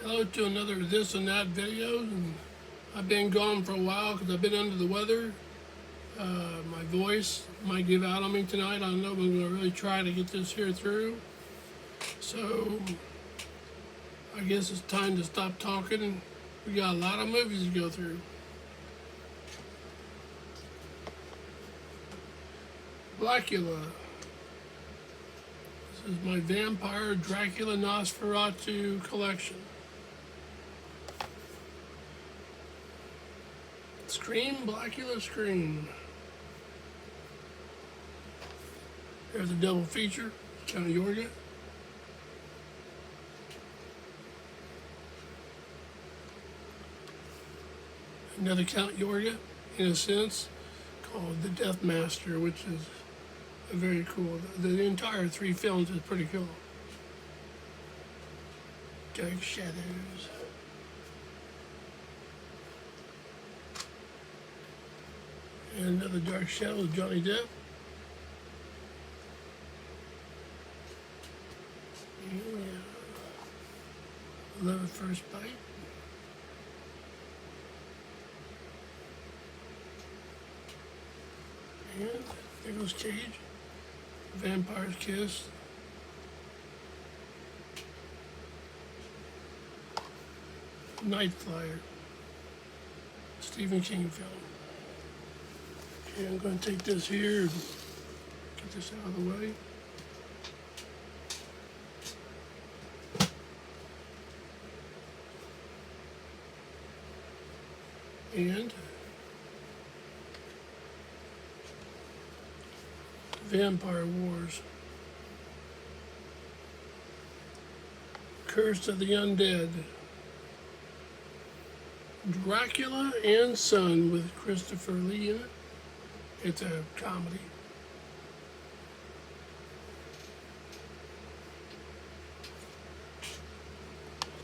Hello to another this and that video. And I've been gone for a while because I've been under the weather. My voice might give out on me tonight. I don't know, but I'm going to really try to get this here through. So I guess it's time to stop talking. We got a lot of movies to go through. Dracula. This is my vampire Dracula Nosferatu collection. Scream, Dracula, Scream. There's a double feature, Count Yorga. Another Count Yorga, in a sense, called The Death Master, which is very cool. The entire 3 films is pretty cool. Dark Shadows. And another Dark Shadows, Johnny Depp. Yeah. Love at First Bite. And Nicolas Cage, Vampire's Kiss. Night Flyer, Stephen King film. Okay, I'm going to take this here and get this out of the way. And Vampire Wars. Curse of the Undead. Dracula and Son with Christopher Lee in it. It's a comedy.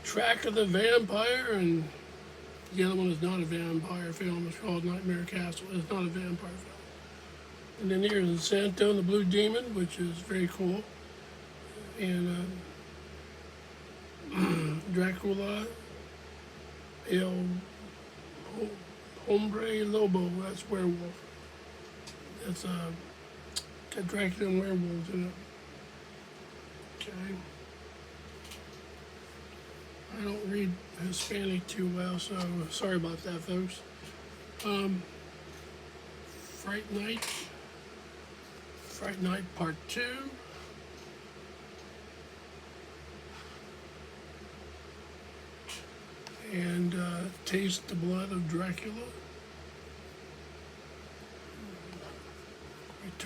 Track of the Vampire, and the other one is not a vampire film. It's called Nightmare Castle. It's not a vampire film. And then here's Santo and the Blue Demon, which is very cool. And Dracula, El Hombre Lobo, that's werewolf. That's got Dracula and werewolves in it. Okay. I don't read Hispanic too well, so sorry about that, folks. Fright Night. Fright Night Part 2. And Taste the Blood of Dracula.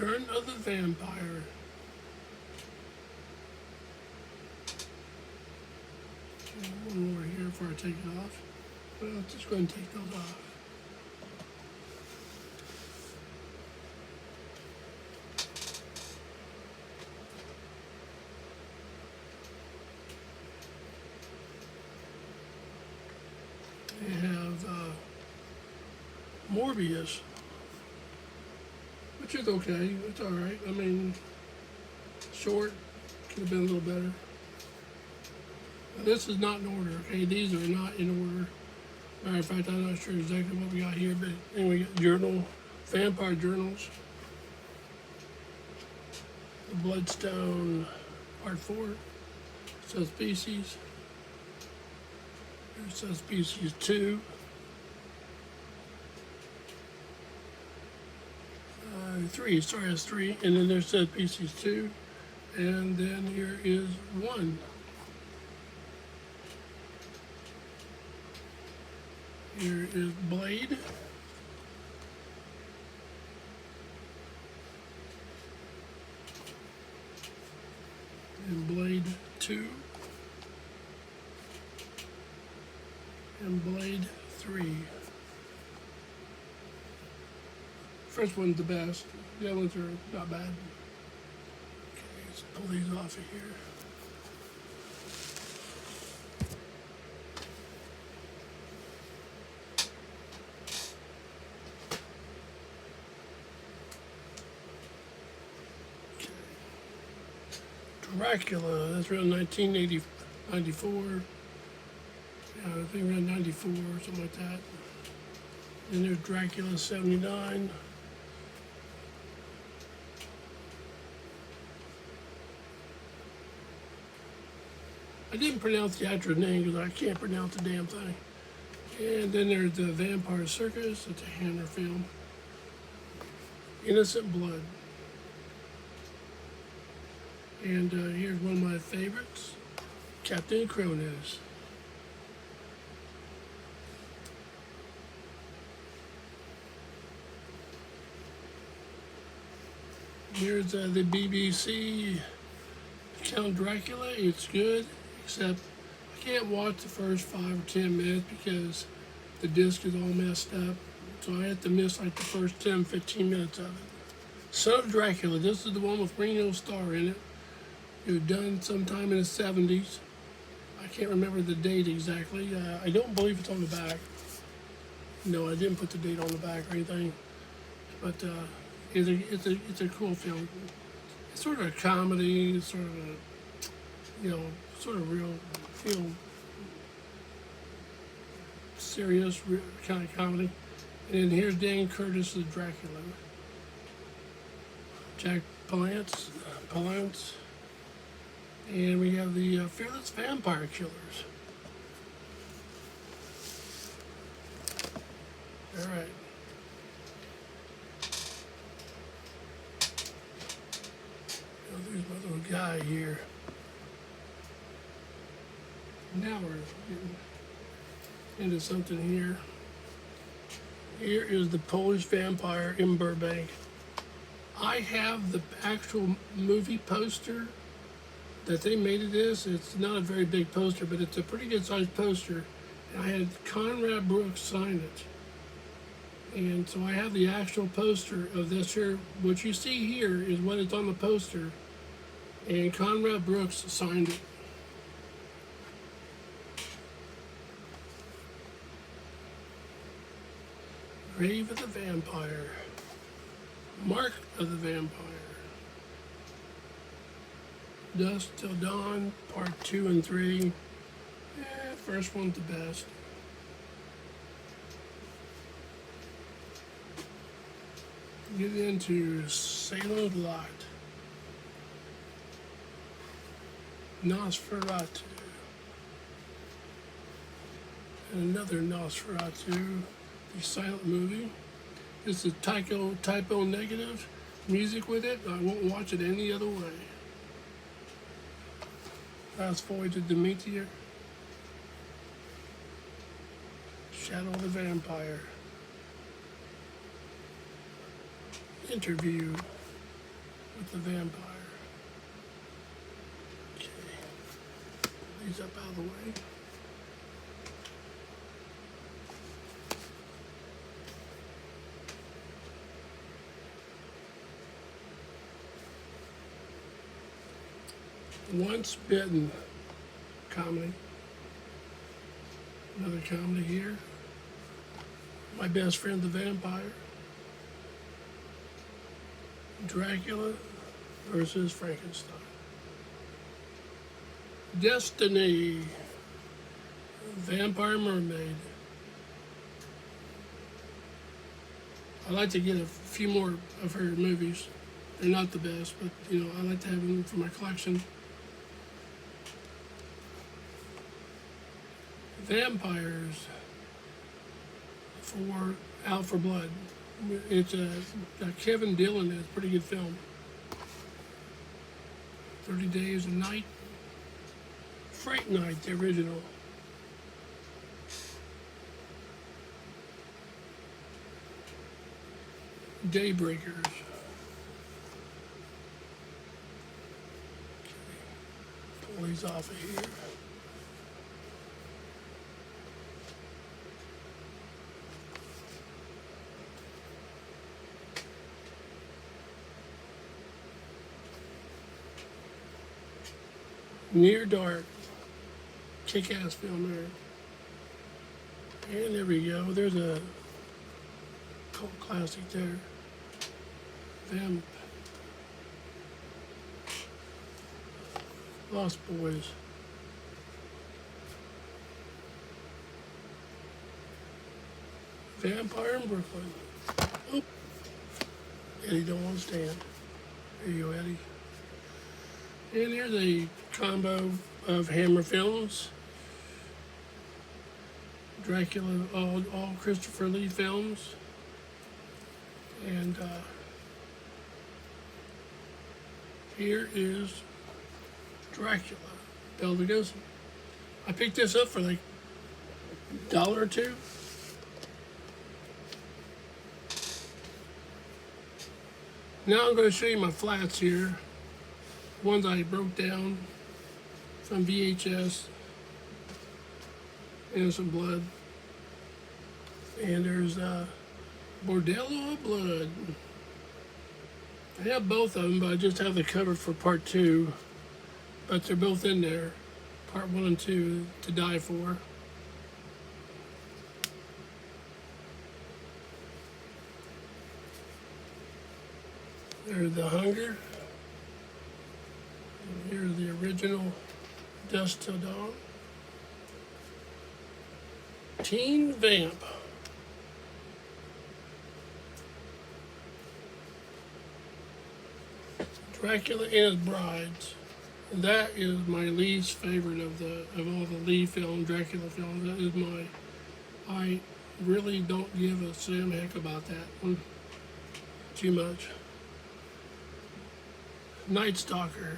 Return of the Vampire. One more here before I take it off. Well, I'm just going to take those off. They have Morbius, which is okay. It's all right. I mean, short, could have been a little better. This is not in order, okay? These are not in order. Matter of fact, I'm not sure exactly what we got here, but anyway, journal, vampire journals. The Bloodstone, Part 4, Subspecies. There's Subspecies 2. 3, sorry, that's 3. And then there's Subspecies 2. And then here is 1. Here is Blade. And Blade 2. And Blade 3. First one's the best. The other ones are not bad. Okay, let's pull these off of here. Dracula, that's around 1994. I think around 94 or something like that. Then there's Dracula 79. I didn't pronounce the actor's name because I can't pronounce the damn thing. And then there's the Vampire Circus. It's a Hammer film. Innocent Blood. And here's one of my favorites, Captain Kronos. Here's the BBC Count Dracula. It's good, except I can't watch the first 5 or 10 minutes because the disc is all messed up. So I had to miss like the first 10, 15 minutes of it. Son of Dracula. This is the one with Ringo Starr in it. It was done sometime in the 70s. I can't remember the date exactly. I don't believe it's on the back. No, I didn't put the date on the back or anything. But it's a cool film. It's sort of a comedy. It's sort of a, sort of real, serious kind of comedy. And then here's Dan Curtis as Dracula. Jack Palance. And we have the Fearless Vampire Killers. All right. There's my little guy here. Now we're getting into something here. Here is the Polish Vampire in Burbank. I have the actual movie poster that they made of this. It's not a very big poster, but it's a pretty good sized poster. And I had Conrad Brooks sign it. And so I have the actual poster of this here. What you see here is what is on the poster. And Conrad Brooks signed it. Grave of the Vampire. Mark of the Vampire. Dusk Till Dawn, Part 2 and 3. First one's the best. Get into Salem's Lot. Nosferatu. And another Nosferatu, the silent movie. This is typo negative music with it. I won't watch it any other way. Fast forward to Demeter. Shadow of the Vampire. Interview with the Vampire. Okay. Pull these up out of the way. Once Bitten comedy. Another comedy here. My Best Friend the Vampire. Dracula versus Frankenstein. Destiny. Vampire Mermaid. I like to get a few more of her movies. They're not the best, but I like to have them for my collection. Vampires for Out for Blood. It's got Kevin Dillon in it. It's a pretty good film. 30 Days a Night. Fright Night, the original. Daybreakers. Okay. Pull these off of here. Near Dark, kick-ass film there. And there we go. There's a cult classic there. Vamp. Lost Boys. Vampire in Brooklyn. Oh, Eddie don't want to stand. There you go, Eddie. And here's a combo of Hammer films. Dracula, all Christopher Lee films. And here is Dracula, Bela Lugosi. I picked this up for like $1 or $2. Now I'm going to show you my flats here. Ones I broke down from VHS. Innocent Blood. And there's Bordello of Blood. I have both of them, but I just have the cover for part 2. But they're both in there. Part 1 and 2, To Die For. There's The Hunger. And here's the original Dusk Till Dawn. Teen Vamp. Dracula and His Brides. That is my least favorite of all the Lee film, Dracula films. That is I really don't give a Sam heck about that one too much. Night Stalker.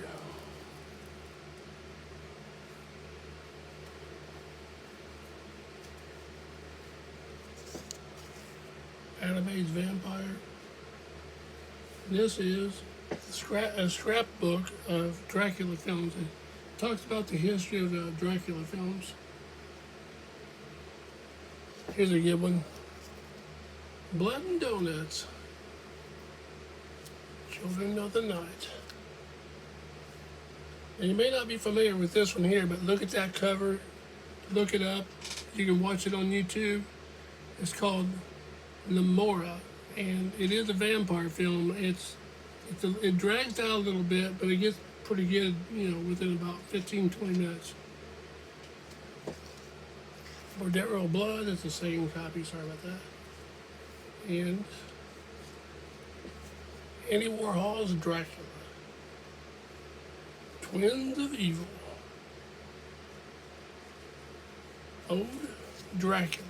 Animated Vampire. This is a scrapbook of Dracula films. It talks about the history of Dracula films. Here's a good one. Blood and Donuts. Children of the Night. And you may not be familiar with this one here, but look at that cover. Look it up. You can watch it on YouTube. It's called Lamora, and it is a vampire film. It drags out a little bit, but it gets pretty good, within about 15-20 minutes. Bordello of Blood is the second copy, sorry about that. And Andy Warhol's Dracula. Twins of Evil. Old Dracula.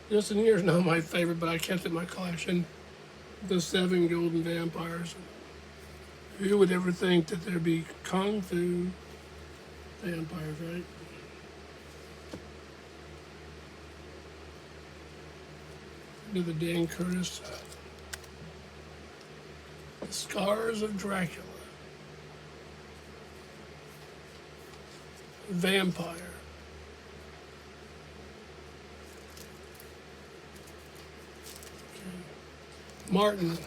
This one here is not my favorite, but I kept it in my collection. The 7 Golden Vampires. Who would ever think that there'd be Kung Fu vampires, right? Do the Dan Curtis. The Scars of Dracula. Vampire. Martin.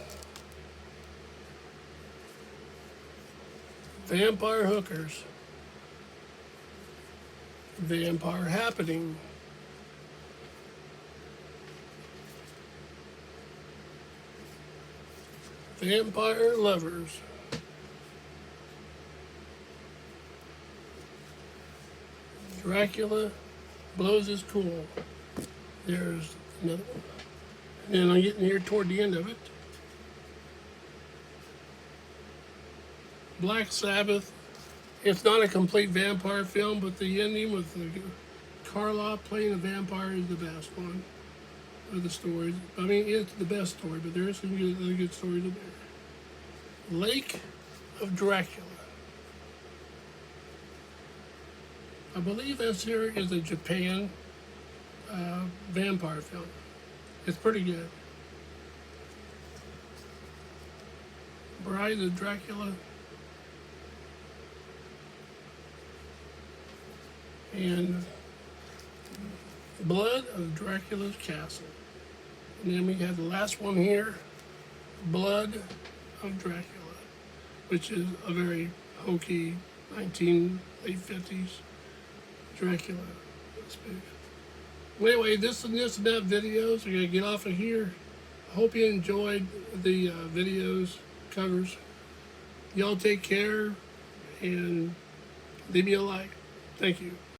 Vampire Hookers. Vampire Happening. Vampire Lovers. Dracula Blows His Cool. There's another one. And I'm getting here toward the end of it. Black Sabbath. It's not a complete vampire film, but the ending with the Carla playing a vampire is the best one of the stories. I mean, it's the best story, but there is some other good stories in there. Lake of Dracula. I believe this here is a Japan vampire film. It's pretty good. Bride of Dracula. And Blood of Dracula's Castle. And then we have the last one here, Blood of Dracula, which is a very hokey late 50s Dracula spoof. Well, anyway, this and that videos. We're going to get off of here. I hope you enjoyed the videos, covers. Y'all take care and leave me a like. Thank you.